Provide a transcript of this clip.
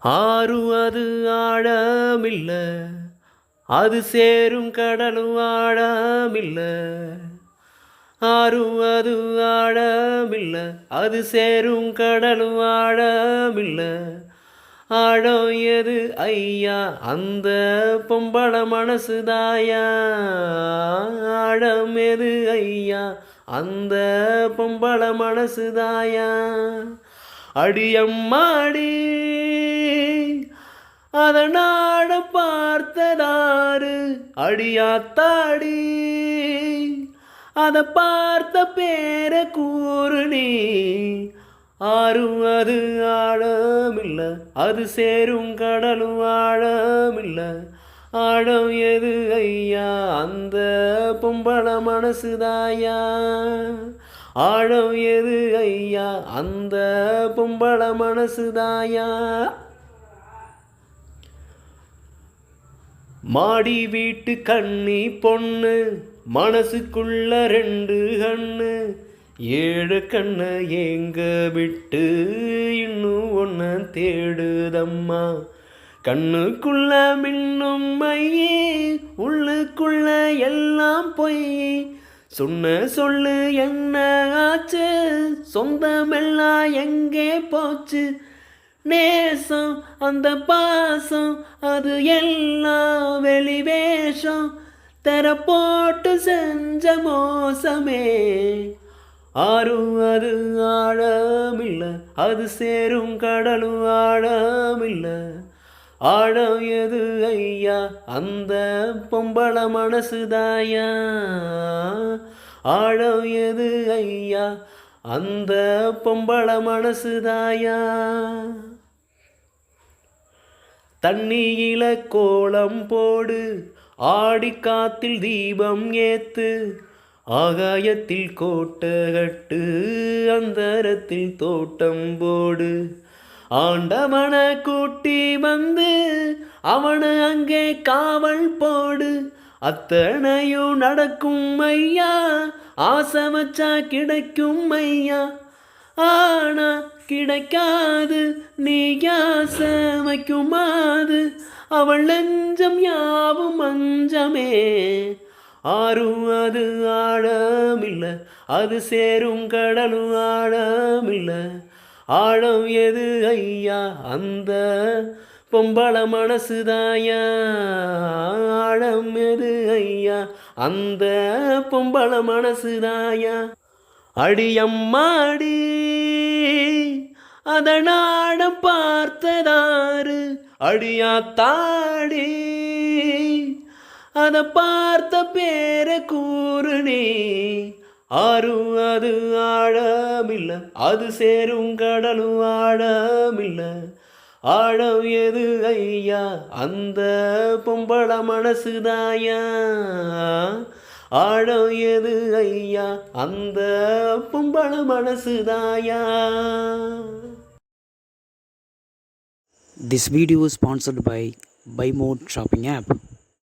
ஆறு அது ஆழமில்ல, அது சேரும் கடலும் ஆழமில்ல. ஆறு அது ஆழமில்ல, அது சேரும் கடலும் ஆழமில்ல. ஆழம் எது ஐயா, அந்த பொம்பள மனசுதாயா. ஆழம் எது ஐயா, அந்த பொம்பள மனசுதாயா. அடியம்மாடி அதனாட பார்த்ததாரு, அடியாத்தாடி அத பார்த்த பேர கூறு நீ. ஆறும் அது ஆழமில்ல, அது சேரும் கடலும் ஆழமில்ல. ஆழம் எது ஐயா, அந்த பொம்பள மனசுதாயா. ஆழம் எது ஐயா, அந்த பொம்பள மனசுதாயா. மாடி வீட்டு கண்ணி பொண்ணு, மனசுக்குள்ள ரெண்டு கண்ணு. ஏழு கண்ண ஏங்க விட்டு இன்னும் ஒன்ன தேடுதம்மா. கண்ணுக்குள்ள மின்னும் மையே, உள்ளுக்குள்ள எல்லாம் பொய். சொன்ன சொல்லு என்ன ஆச்சு, சொந்தமெல்லாம் எங்கே போச்சு. நேசம் அந்த பாசம் அது எல்லாம் வெளிவேஷம். தர போட்டு செஞ்ச மோசமே. ஆறும் அது ஆழமில்ல, அது சேரும் கடலும் ஆழமில்ல. ஆழம் எது ஐயா, அந்த பொம்பள மனசுதாயா. ஆழம் எது ஐயா, அந்த பொம்பள மனசுதாயா. தண்ணியில கோலம் போடு, ஆடி காத்தில் தீபம் ஏத்து. ஆகாயத்தில் கோட்டை கட்டு, அந்தரத்தில் தோட்டம் போடு. ஆண்டவன கூட்டி வந்து அவனு அங்கே காவல் போடு. அத்தனையும் நடக்கும் ஐயா, ஆசை வச்சா கிடைக்கும் ஐயா. ஆனா கிடைக்காது, நீ ஆசை வைக்குமாது. அவள் நெஞ்சம் யாவும் மஞ்சமே. ஆறும் அது ஆழமில்ல, அது சேரும் கடலும் ஆழமில்ல. ஆழம் எது ஐயா, அந்த பொம்பள மனசுதாயா. ஆழம் எது ஐயா, அந்த பொம்பள மனசுதாயா. அடியம்மாடி அதனாட பார்த்ததாரு, அடியாத்தாடி அத பார்த்த பேர கூறு நீ. ஆறும் அது ஆழமில்ல, அது சேரும் கடலும் ஆழமில்ல. ஆழம் எது ஐயா, அந்த பொம்பள மனசுதாயா. ஆழம் எது ஐயா, அந்த பொம்பள மனசுதாயா. This video is sponsored by Buy Mode shopping app.